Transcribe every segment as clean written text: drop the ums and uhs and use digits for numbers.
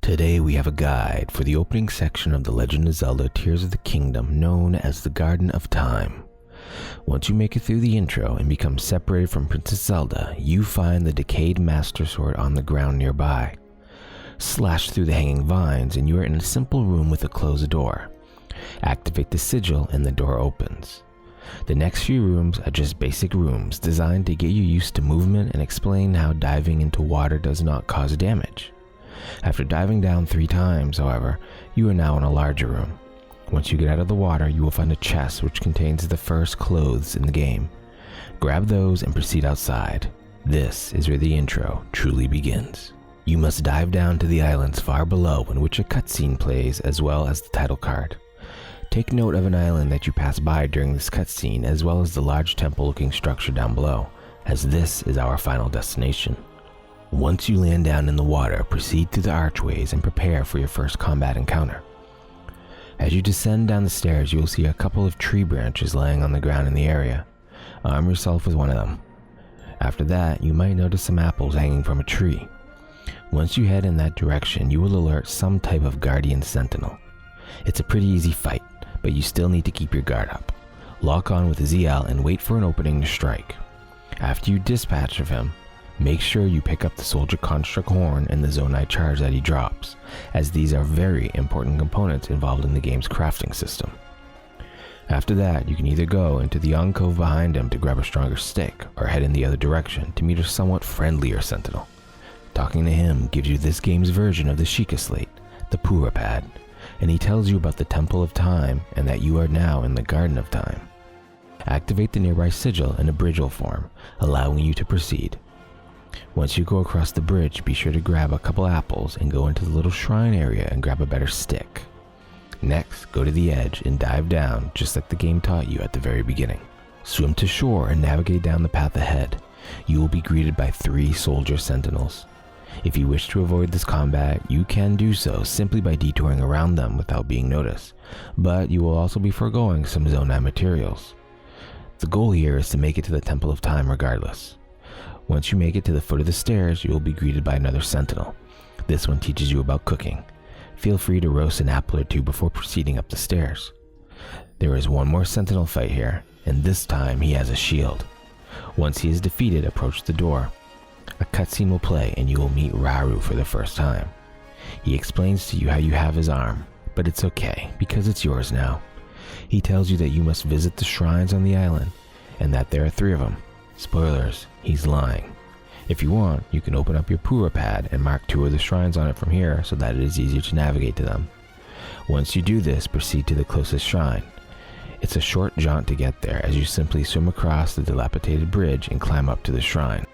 Today we have a guide for the opening section of The Legend of Zelda Tears of the Kingdom, known as the Garden of Time. Once you make it through the intro and become separated from Princess Zelda, you find the decayed Master Sword on the ground nearby. Slash through the hanging vines and you are in a simple room with a closed door. Activate the sigil and the door opens. The next few rooms are just basic rooms designed to get you used to movement and explain how diving into water does not cause damage. After diving down 3 times, however, you are now in a larger room. Once you get out of the water, you will find a chest which contains the first clothes in the game. Grab those and proceed outside. This is where the intro truly begins. You must dive down to the islands far below, in which a cutscene plays as well as the title card. Take note of an island that you pass by during this cutscene, as well as the large temple-looking structure down below, as this is our final destination. Once you land down in the water, proceed through the archways and prepare for your first combat encounter. As you descend down the stairs, you will see a couple of tree branches laying on the ground in the area. Arm yourself with one of them. After that, you might notice some apples hanging from a tree. Once you head in that direction, you will alert some type of guardian sentinel. It's a pretty easy fight, but you still need to keep your guard up. Lock on with ZL and wait for an opening to strike. After you dispatch of him, make sure you pick up the Soldier Construct Horn and the Zonai Charge that he drops, as these are very important components involved in the game's crafting system. After that, you can either go into the alcove behind him to grab a stronger stick, or head in the other direction to meet a somewhat friendlier sentinel. Talking to him gives you this game's version of the Sheikah Slate, the Pura Pad, and he tells you about the Temple of Time and that you are now in the Garden of Time. Activate the nearby sigil and a bridge will form, allowing you to proceed. Once you go across the bridge, be sure to grab a couple apples and go into the little shrine area and grab a better stick. Next, go to the edge and dive down just like the game taught you at the very beginning. Swim to shore and navigate down the path ahead. You will be greeted by 3 soldier sentinels. If you wish to avoid this combat, you can do so simply by detouring around them without being noticed, but you will also be foregoing some Zonai materials. The goal here is to make it to the Temple of Time regardless. Once you make it to the foot of the stairs, you will be greeted by another sentinel. This one teaches you about cooking. Feel free to roast an apple or 2 before proceeding up the stairs. There is one more sentinel fight here, and this time he has a shield. Once he is defeated, approach the door. A cutscene will play and you will meet Rauru for the first time. He explains to you how you have his arm, but it's okay because it's yours now. He tells you that you must visit the shrines on the island and that there are 3 of them. Spoilers, he's lying. If you want, you can open up your Pura Pad and mark 2 of the shrines on it from here so that it is easier to navigate to them. Once you do this, proceed to the closest shrine. It's a short jaunt to get there as you simply swim across the dilapidated bridge and climb up to the shrine.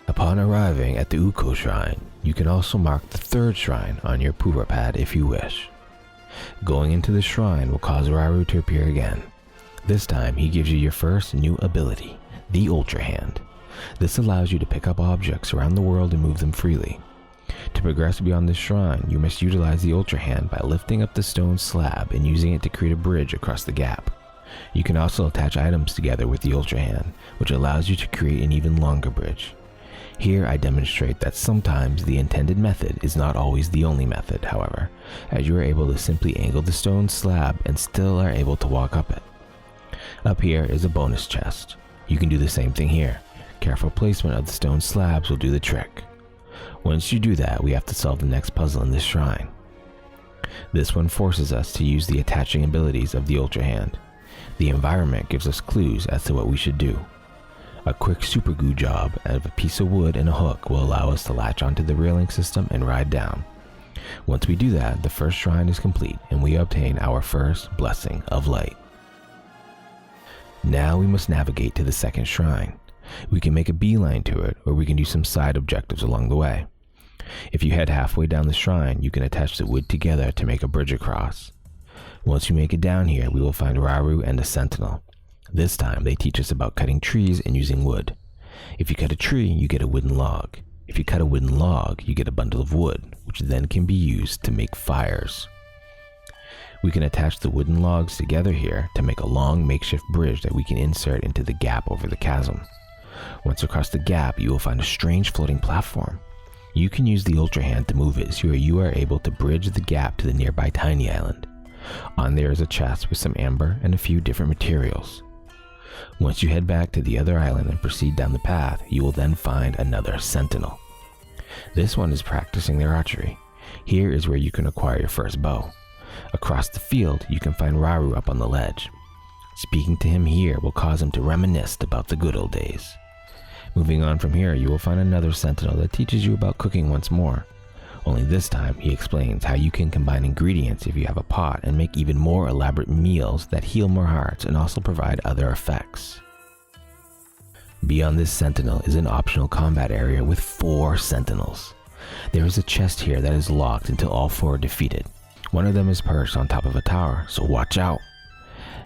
Upon arriving at the Uko Shrine, you can also mark the 3rd shrine on your Pura Pad if you wish. Going into the shrine will cause Rauru to appear again. This time he gives you your first new ability, the Ultra Hand. This allows you to pick up objects around the world and move them freely. To progress beyond this shrine, you must utilize the Ultra Hand by lifting up the stone slab and using it to create a bridge across the gap. You can also attach items together with the Ultra Hand, which allows you to create an even longer bridge. Here I demonstrate that sometimes the intended method is not always the only method, however, as you are able to simply angle the stone slab and still are able to walk up it. Up here is a bonus chest. You can do the same thing here. Careful placement of the stone slabs will do the trick. Once you do that, we have to solve the next puzzle in this shrine. This one forces us to use the attaching abilities of the Ultra Hand. The environment gives us clues as to what we should do. A quick super glue job out of a piece of wood and a hook will allow us to latch onto the railing system and ride down. Once we do that, the first shrine is complete and we obtain our first Blessing of Light. Now we must navigate to the 2nd shrine. We can make a beeline to it, or we can do some side objectives along the way. If you head halfway down the shrine, you can attach the wood together to make a bridge across. Once you make it down here, we will find Rauru and a sentinel. This time they teach us about cutting trees and using wood. If you cut a tree, you get a wooden log. If you cut a wooden log, you get a bundle of wood, which then can be used to make fires. We can attach the wooden logs together here to make a long makeshift bridge that we can insert into the gap over the chasm. Once across the gap, you will find a strange floating platform. You can use the Ultra Hand to move it so you are able to bridge the gap to the nearby tiny island. On there is a chest with some amber and a few different materials. Once you head back to the other island and proceed down the path, you will then find another sentinel. This one is practicing their archery. Here is where you can acquire your first bow. Across the field, you can find Raru up on the ledge. Speaking to him here will cause him to reminisce about the good old days. Moving on from here, you will find another sentinel that teaches you about cooking once more. Only this time, he explains how you can combine ingredients if you have a pot and make even more elaborate meals that heal more hearts and also provide other effects. Beyond this sentinel is an optional combat area with 4 sentinels. There is a chest here that is locked until all 4 are defeated. One of them is perched on top of a tower, so watch out.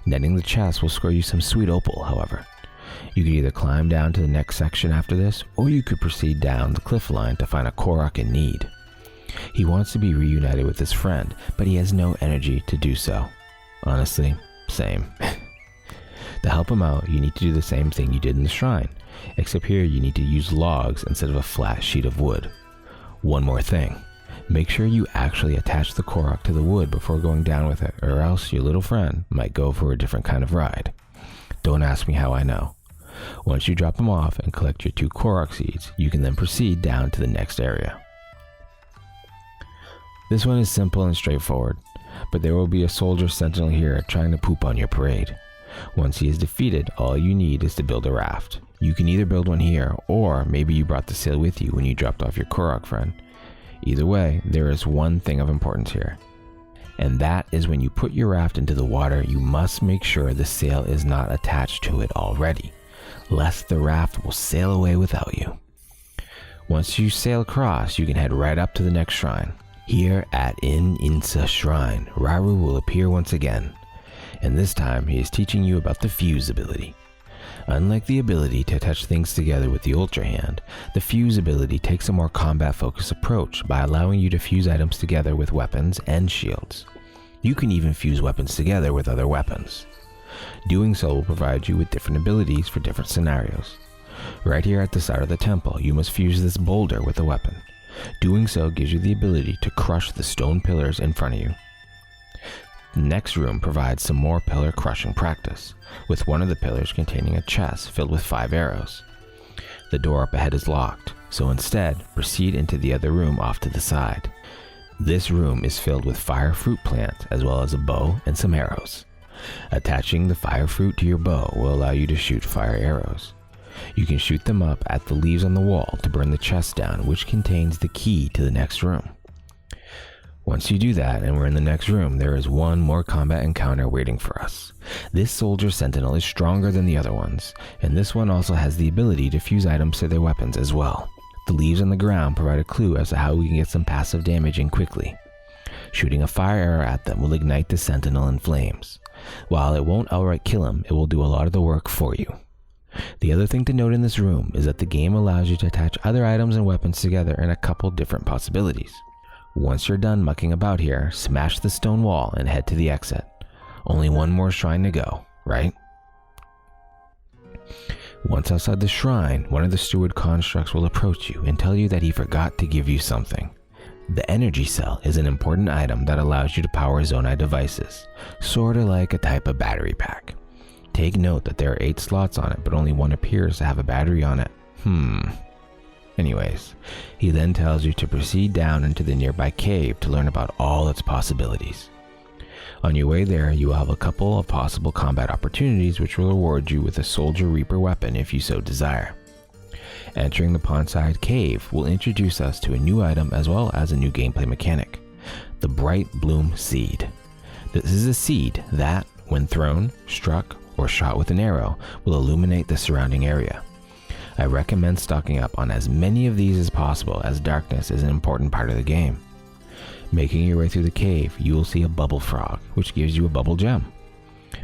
Netting the chest will score you some sweet opal, however. You could either climb down to the next section after this, or you could proceed down the cliff line to find a korok in need. He wants to be reunited with his friend, but he has no energy to do so. Honestly, same. To help him out, you need to do the same thing you did in the shrine, except here you need to use logs instead of a flat sheet of wood. One more thing, make sure you actually attach the korok to the wood before going down with it, or else your little friend might go for a different kind of ride. Don't ask me how I know. Once you drop them off and collect your 2 korok seeds, you can then proceed down to the next area. This one is simple and straightforward, but there will be a soldier sentinel here trying to poop on your parade. Once he is defeated, all you need is to build a raft. You can either build one here, or maybe you brought the sail with you when you dropped off your korok friend. Either way, there is one thing of importance here. And that is when you put your raft into the water, you must make sure the sail is not attached to it already, lest the raft will sail away without you. Once you sail across, you can head right up to the next shrine. Here at Insa Shrine, Raru will appear once again, and this time he is teaching you about the fuse ability. Unlike the ability to attach things together with the Ultra Hand, the fuse ability takes a more combat-focused approach by allowing you to fuse items together with weapons and shields. You can even fuse weapons together with other weapons. Doing so will provide you with different abilities for different scenarios. Right here at the side of the temple, you must fuse this boulder with a weapon. Doing so gives you the ability to crush the stone pillars in front of you. The next room provides some more pillar crushing practice, with one of the pillars containing a chest filled with 5 arrows. The door up ahead is locked, so instead proceed into the other room off to the side. This room is filled with fire fruit plants as well as a bow and some arrows. Attaching the fire fruit to your bow will allow you to shoot fire arrows. You can shoot them up at the leaves on the wall to burn the chest down, which contains the key to the next room. Once you do that and we're in the next room, there is one more combat encounter waiting for us. This soldier sentinel is stronger than the other ones, and this one also has the ability to fuse items to their weapons as well. The leaves on the ground provide a clue as to how we can get some passive damage in quickly. Shooting a fire arrow at them will ignite the sentinel in flames. While it won't outright kill him, it will do a lot of the work for you. The other thing to note in this room is that the game allows you to attach other items and weapons together in a couple different possibilities. Once you're done mucking about here, smash the stone wall and head to the exit. Only one more shrine to go, right? Once outside the shrine, one of the steward constructs will approach you and tell you that he forgot to give you something. The energy cell is an important item that allows you to power Zonai devices, sorta like a type of battery pack. Take note that there are 8 slots on it, but only one appears to have a battery on it. Anyways, he then tells you to proceed down into the nearby cave to learn about all its possibilities. On your way there, you will have a couple of possible combat opportunities which will reward you with a Soldier Reaper weapon if you so desire. Entering the Pondside Cave will introduce us to a new item as well as a new gameplay mechanic, the Bright Bloom Seed. This is a seed that, when thrown, struck, or shot with an arrow, will illuminate the surrounding area. I recommend stocking up on as many of these as possible, as darkness is an important part of the game. Making your way through the cave, you will see a bubble frog, which gives you a bubble gem.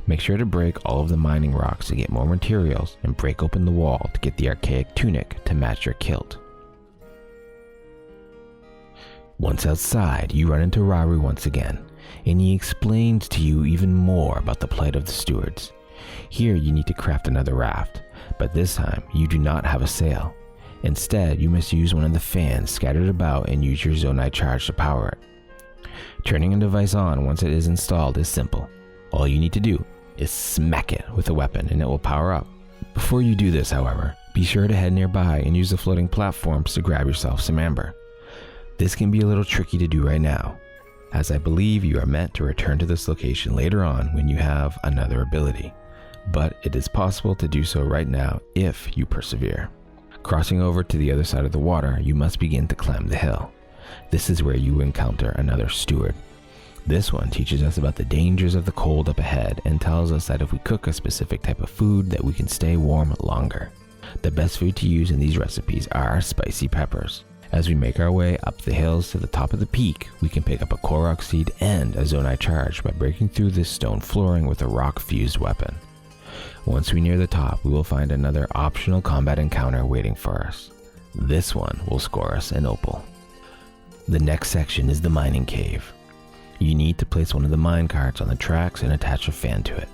Make sure to break all of the mining rocks to get more materials, and break open the wall to get the archaic tunic to match your kilt. Once outside, you run into Raru once again, and he explains to you even more about the plight of the stewards. Here you need to craft another raft, but this time you do not have a sail. Instead, you must use one of the fans scattered about and use your Zonite charge to power it. Turning a device on once it is installed is simple. All you need to do is smack it with a weapon and it will power up. Before you do this, however, be sure to head nearby and use the floating platforms to grab yourself some amber. This can be a little tricky to do right now, as I believe you are meant to return to this location later on when you have another ability, but it is possible to do so right now if you persevere. Crossing over to the other side of the water, you must begin to climb the hill. This is where you encounter another steward. This one teaches us about the dangers of the cold up ahead and tells us that if we cook a specific type of food that we can stay warm longer. The best food to use in these recipes are spicy peppers. As we make our way up the hills to the top of the peak, we can pick up a korok seed and a Zonite charge by breaking through this stone flooring with a rock-fused weapon. Once we near the top, we will find another optional combat encounter waiting for us. This one will score us an opal. The next section is the mining cave. You need to place one of the mine carts on the tracks and attach a fan to it.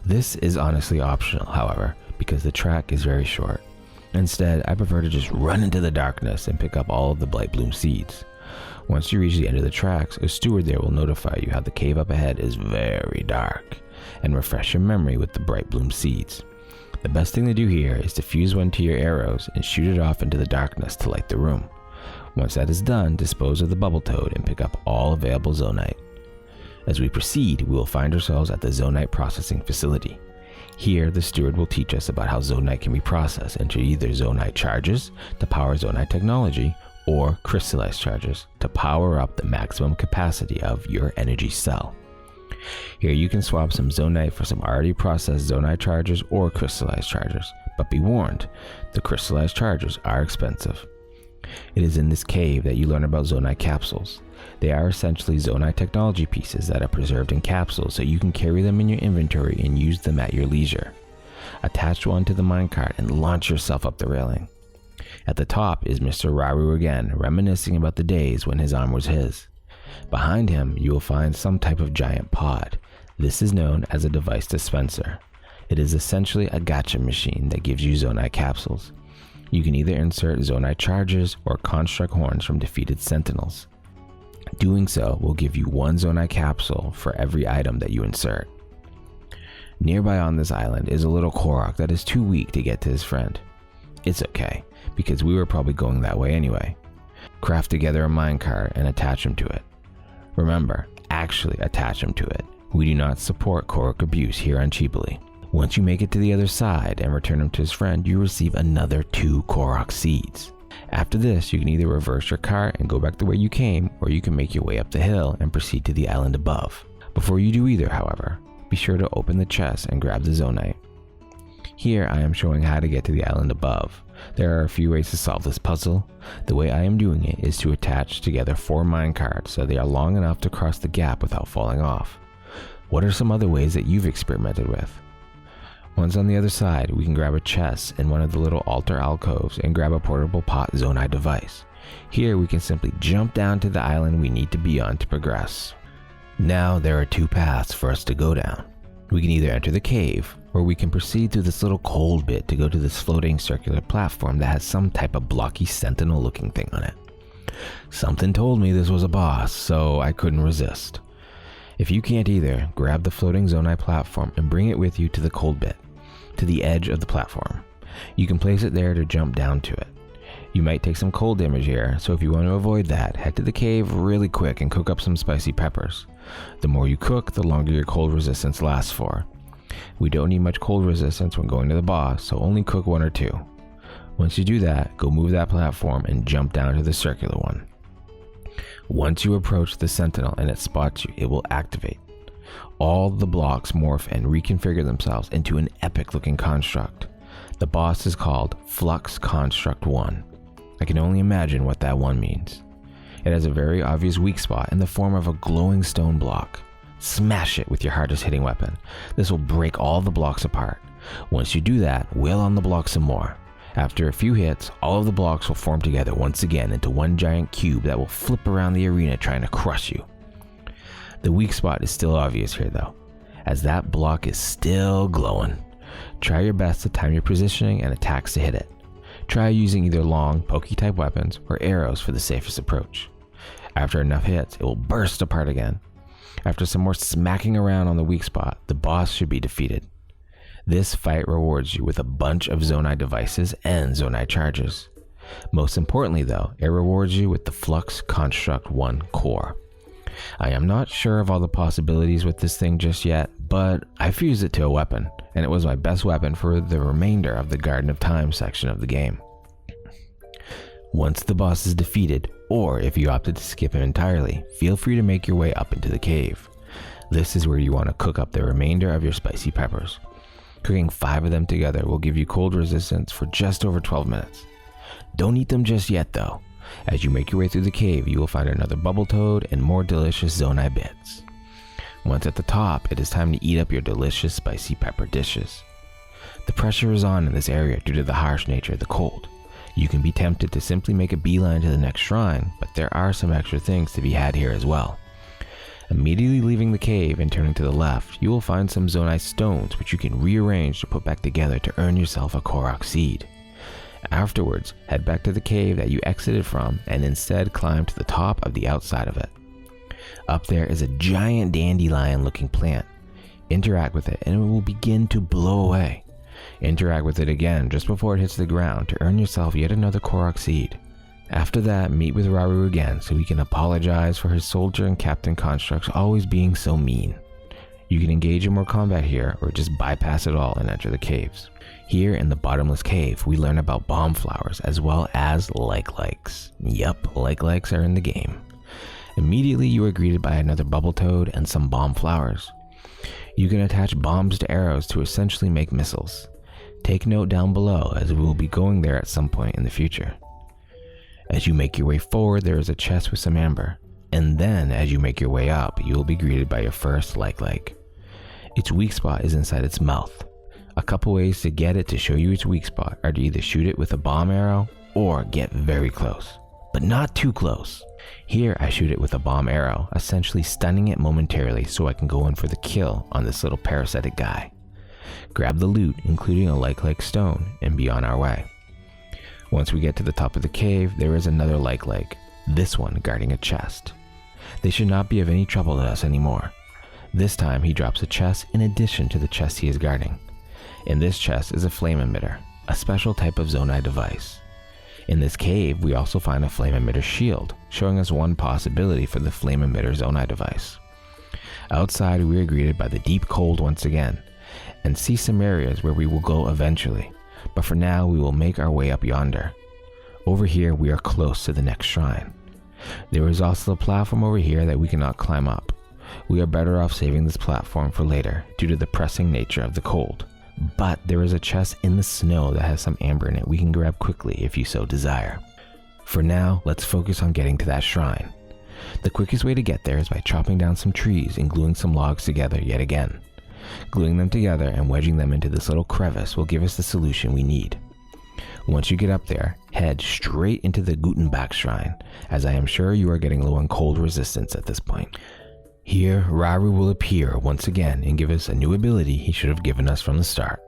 This is honestly optional, however, because the track is very short. Instead, I prefer to just run into the darkness and pick up all of the blight bloom seeds. Once you reach the end of the tracks, a steward there will notify you how the cave up ahead is very dark and refresh your memory with the bright bloom seeds. The best thing to do here is to fuse one to your arrows and shoot it off into the darkness to light the room. Once that is done, dispose of the bubble toad and pick up all available Zonite. As we proceed, we will find ourselves at the Zonite processing facility. Here, the steward will teach us about how Zonite can be processed into either Zonite charges to power Zonite technology or crystallized charges to power up the maximum capacity of your energy cell. Here you can swap some Zonite for some already processed Zonite charges or crystallized charges, but be warned, the crystallized charges are expensive. It is in this cave that you learn about Zonite capsules. They are essentially Zonite technology pieces that are preserved in capsules so you can carry them in your inventory and use them at your leisure. Attach one to the minecart and launch yourself up the railing. At the top is Mr. Raru again, reminiscing about the days when his arm was his. Behind him, you will find some type of giant pod. This is known as a device dispenser. It is essentially a gacha machine that gives you Zonite capsules. You can either insert Zonite charges or construct horns from defeated sentinels. Doing so will give you one Zonite capsule for every item that you insert. Nearby on this island is a little korok that is too weak to get to his friend. It's okay, because we were probably going that way anyway. Craft together a minecart and attach him to it. Remember, actually attach him to it. We do not support korok abuse here on Chibali. Once you make it to the other side and return him to his friend, you receive another 2 korok seeds. After this, you can either reverse your cart and go back the way you came, or you can make your way up the hill and proceed to the island above. Before you do either, however, be sure to open the chest and grab the Zonite. Here I am showing how to get to the island above. There are a few ways to solve this puzzle. The way I am doing it is to attach together 4 minecarts so they are long enough to cross the gap without falling off. What are some other ways that you've experimented with? Once on the other side, we can grab a chest in one of the little altar alcoves and grab a portable pot Zonite device. Here we can simply jump down to the island we need to be on to progress. Now there are 2 paths for us to go down. We can either enter the cave, or we can proceed through this little cold bit to go to this floating circular platform that has some type of blocky sentinel looking thing on it. Something told me this was a boss, so I couldn't resist. If you can't either, grab the floating Zonite platform and bring it with you to the cold bit, to the edge of the platform. You can place it there to jump down to it. You might take some cold damage here, so if you want to avoid that, head to the cave really quick and cook up some spicy peppers. The more you cook, the longer your cold resistance lasts for. We don't need much cold resistance when going to the boss, so only cook 1 or 2. Once you do that, go move that platform and jump down to the circular one. Once you approach the sentinel and it spots you, it will activate. All the blocks morph and reconfigure themselves into an epic looking construct. The boss is called Flux Construct 1. I can only imagine what that 1 means. It has a very obvious weak spot in the form of a glowing stone block. Smash it with your hardest hitting weapon. This will break all the blocks apart. Once you do that, wail on the block some more. After a few hits, all of the blocks will form together once again into one giant cube that will flip around the arena trying to crush you. The weak spot is still obvious here though, as that block is still glowing. Try your best to time your positioning and attacks to hit it. Try using either long, pokey type weapons or arrows for the safest approach. After enough hits, it will burst apart again. After some more smacking around on the weak spot, the boss should be defeated. This fight rewards you with a bunch of Zonai devices and Zonai charges. Most importantly though, it rewards you with the Flux Construct 1 core. I am not sure of all the possibilities with this thing just yet, but I fused it to a weapon, and it was my best weapon for the remainder of the Garden of Time section of the game. Once the boss is defeated, or if you opted to skip him entirely, feel free to make your way up into the cave. This is where you want to cook up the remainder of your spicy peppers. Cooking 5 of them together will give you cold resistance for just over 12 minutes. Don't eat them just yet though. As you make your way through the cave, you will find another bubble toad and more delicious Zonai bits. Once at the top, it is time to eat up your delicious spicy pepper dishes. The pressure is on in this area due to the harsh nature of the cold. You can be tempted to simply make a beeline to the next shrine, but there are some extra things to be had here as well. Immediately leaving the cave and turning to the left, you will find some Zonai stones which you can rearrange to put back together to earn yourself a korok seed. Afterwards, head back to the cave that you exited from and instead climb to the top of the outside of it. Up there is a giant dandelion looking plant. Interact with it and it will begin to blow away. Interact with it again just before it hits the ground to earn yourself yet another korok seed. After that, meet with Rauru again so he can apologize for his soldier and captain constructs always being so mean. You can engage in more combat here or just bypass it all and enter the caves. Here in the bottomless cave, we learn about bomb flowers as well as like-likes. Yup, like-likes are in the game. Immediately you are greeted by another bubble toad and some bomb flowers. You can attach bombs to arrows to essentially make missiles. Take note down below as we will be going there at some point in the future. As you make your way forward, there is a chest with some amber. And then as you make your way up, you will be greeted by your first like-like. Its weak spot is inside its mouth. A couple ways to get it to show you its weak spot are to either shoot it with a bomb arrow or get very close, but not too close. Here I shoot it with a bomb arrow, essentially stunning it momentarily so I can go in for the kill on this little parasitic guy. Grab the loot, including a like-like stone, and be on our way. Once we get to the top of the cave, there is another like-like, this one guarding a chest. They should not be of any trouble to us anymore. This time he drops a chest in addition to the chest he is guarding. In this chest is a flame emitter, a special type of Zonai device. In this cave, we also find a flame emitter shield, showing us one possibility for the flame emitter Zonai device. Outside, we are greeted by the deep cold once again, and see some areas where we will go eventually, but for now we will make our way up yonder. Over here, we are close to the next shrine. There is also a platform over here that we cannot climb up. We are better off saving this platform for later due to the pressing nature of the cold. But there is a chest in the snow that has some amber in it we can grab quickly if you so desire. For now, let's focus on getting to that shrine. The quickest way to get there is by chopping down some trees and gluing some logs together yet again. Gluing them together and wedging them into this little crevice will give us the solution we need. Once you get up there, head straight into the Gutenbach shrine, as I am sure you are getting low on cold resistance at this point. Here, Rauru will appear once again and give us a new ability he should have given us from the start.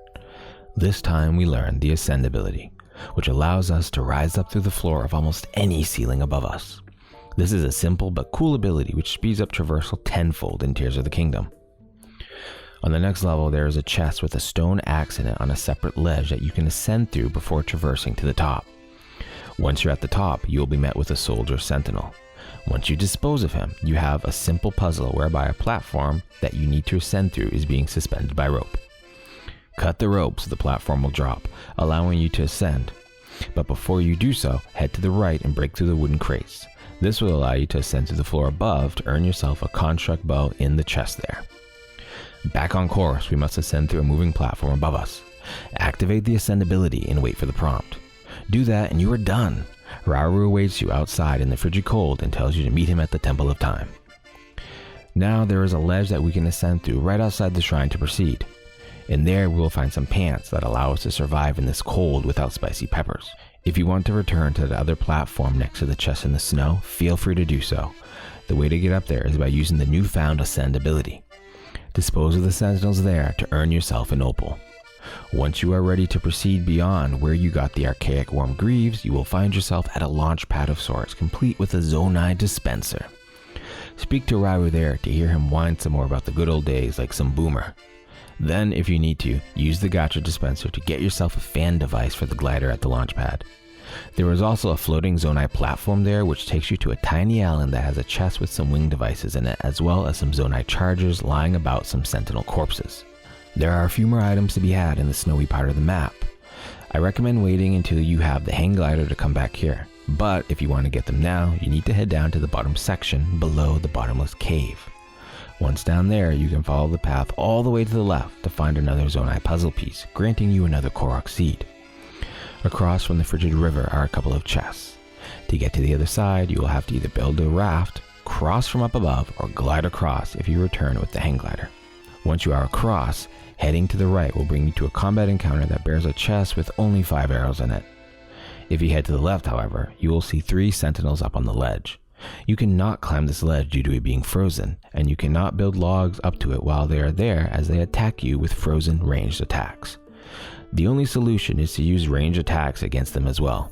This time we learn the Ascend ability, which allows us to rise up through the floor of almost any ceiling above us. This is a simple but cool ability which speeds up traversal tenfold in Tears of the Kingdom. On the next level, there is a chest with a stone axe in it on a separate ledge that you can ascend through before traversing to the top. Once you're at the top, you will be met with a soldier sentinel. Once you dispose of him, you have a simple puzzle whereby a platform that you need to ascend through is being suspended by rope. Cut the rope so the platform will drop, allowing you to ascend. But before you do so, head to the right and break through the wooden crates. This will allow you to ascend to the floor above to earn yourself a construct bow in the chest there. Back on course, we must ascend through a moving platform above us. Activate the ascend ability and wait for the prompt. Do that and you are done. Rauru awaits you outside in the frigid cold and tells you to meet him at the Temple of Time. Now there is a ledge that we can ascend through right outside the shrine to proceed. In there we will find some pants that allow us to survive in this cold without spicy peppers. If you want to return to the other platform next to the chest in the snow, feel free to do so. The way to get up there is by using the newfound ascend ability. Dispose of the sentinels there to earn yourself an opal. Once you are ready to proceed beyond where you got the archaic warm greaves, you will find yourself at a launch pad of sorts, complete with a Zonai dispenser. Speak to Raru there to hear him whine some more about the good old days like some boomer. Then, if you need to, use the gacha dispenser to get yourself a fan device for the glider at the launch pad. There is also a floating Zonai platform there which takes you to a tiny island that has a chest with some wing devices in it, as well as some Zonai chargers lying about some sentinel corpses. There are a few more items to be had in the snowy part of the map. I recommend waiting until you have the hang glider to come back here, but if you want to get them now, you need to head down to the bottom section below the bottomless cave. Once down there, you can follow the path all the way to the left to find another Zonai puzzle piece, granting you another korok seed. Across from the frigid river are a couple of chests. To get to the other side, you will have to either build a raft, cross from up above, or glide across if you return with the hang glider. Once you are across, heading to the right will bring you to a combat encounter that bears a chest with only 5 arrows in it. If you head to the left, however, you will see 3 sentinels up on the ledge. You cannot climb this ledge due to it being frozen, and you cannot build logs up to it while they are there, as they attack you with frozen ranged attacks. The only solution is to use ranged attacks against them as well.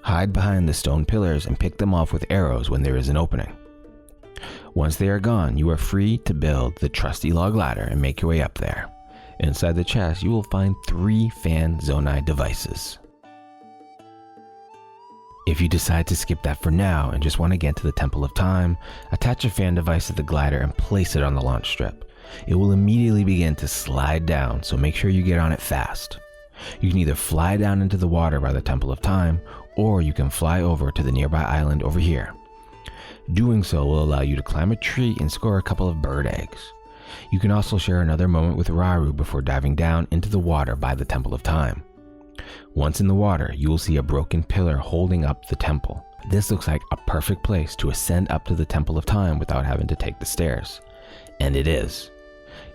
Hide behind the stone pillars and pick them off with arrows when there is an opening. Once they are gone, you are free to build the trusty log ladder and make your way up there. Inside the chest, you will find 3 fan Zonai devices. If you decide to skip that for now and just want to get to the Temple of Time, attach a fan device to the glider and place it on the launch strip. It will immediately begin to slide down, so make sure you get on it fast. You can either fly down into the water by the Temple of Time, or you can fly over to the nearby island over here. Doing so will allow you to climb a tree and score a couple of bird eggs. You can also share another moment with Raru before diving down into the water by the Temple of Time. Once in the water, you will see a broken pillar holding up the temple. This looks like a perfect place to ascend up to the Temple of Time without having to take the stairs. And it is.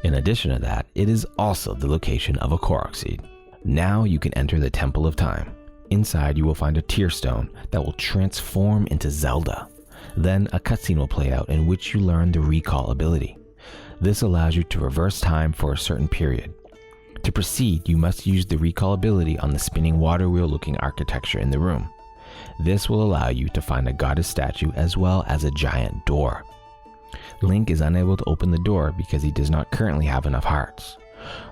In addition to that, it is also the location of a korok seed. Now you can enter the Temple of Time. Inside, you will find a tear stone that will transform into Zelda. Then a cutscene will play out in which you learn the recall ability. This allows you to reverse time for a certain period. To proceed, you must use the recall ability on the spinning water wheel looking architecture in the room. This will allow you to find a goddess statue as well as a giant door. Link is unable to open the door because he does not currently have enough hearts.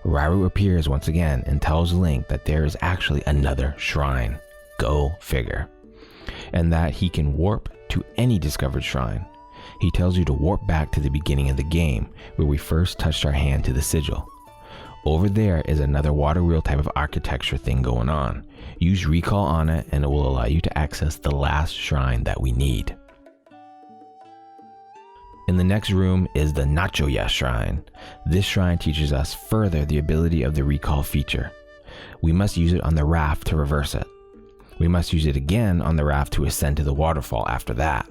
Raru appears once again and tells Link that there is actually another shrine. Go figure. And that he can warp to any discovered shrine. He tells you to warp back to the beginning of the game, where we first touched our hand to the sigil. Over there is another water wheel type of architecture thing going on. Use recall on it and it will allow you to access the last shrine that we need. In the next room is the Nachoya Shrine. This shrine teaches us further the ability of the recall feature. We must use it on the raft to reverse it. We must use it again on the raft to ascend to the waterfall after that.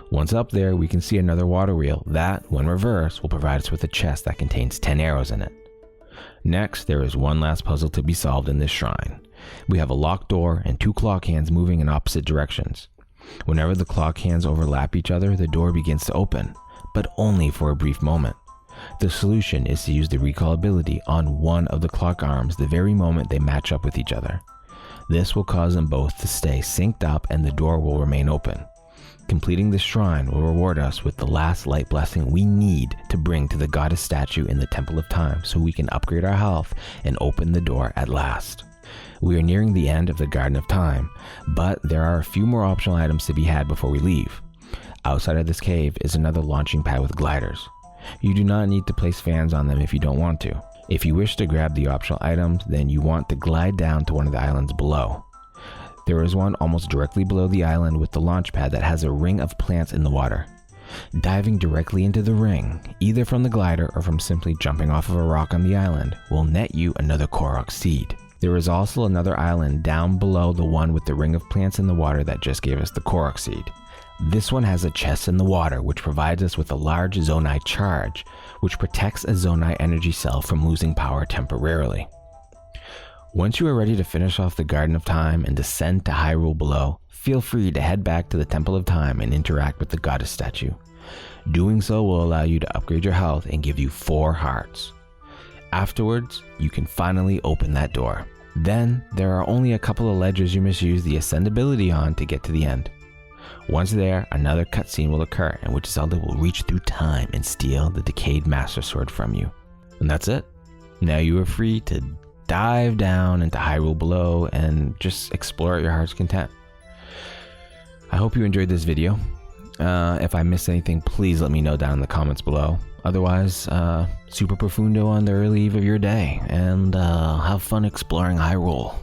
Once up there, we can see another water wheel that, when reversed, will provide us with a chest that contains 10 arrows in it. Next, there is one last puzzle to be solved in this shrine. We have a locked door and 2 clock hands moving in opposite directions. Whenever the clock hands overlap each other, the door begins to open, but only for a brief moment. The solution is to use the recall ability on one of the clock arms the very moment they match up with each other. This will cause them both to stay synced up and the door will remain open. Completing this shrine will reward us with the last light blessing we need to bring to the goddess statue in the Temple of Time so we can upgrade our health and open the door at last. We are nearing the end of the Garden of Time, but there are a few more optional items to be had before we leave. Outside of this cave is another launching pad with gliders. You do not need to place fans on them if you don't want to. If you wish to grab the optional items, then you want to glide down to one of the islands below. There is one almost directly below the island with the launch pad that has a ring of plants in the water. Diving directly into the ring, either from the glider or from simply jumping off of a rock on the island, will net you another korok seed. There is also another island down below the one with the ring of plants in the water that just gave us the korok seed. This one has a chest in the water which provides us with a large Zonai charge, which protects a Zonai energy cell from losing power temporarily. Once you are ready to finish off the Garden of Time and descend to Hyrule below, feel free to head back to the Temple of Time and interact with the goddess statue. Doing so will allow you to upgrade your health and give you 4 hearts. Afterwards, you can finally open that door. Then, there are only a couple of ledgers you must use the ascend ability on to get to the end. Once there, another cutscene will occur in which Zelda will reach through time and steal the decayed Master Sword from you. And that's it. Now you are free to dive down into Hyrule below and just explore at your heart's content. I hope you enjoyed this video. If I missed anything, please let me know down in the comments below. Otherwise, super profundo on the early eve of your day, and have fun exploring Hyrule.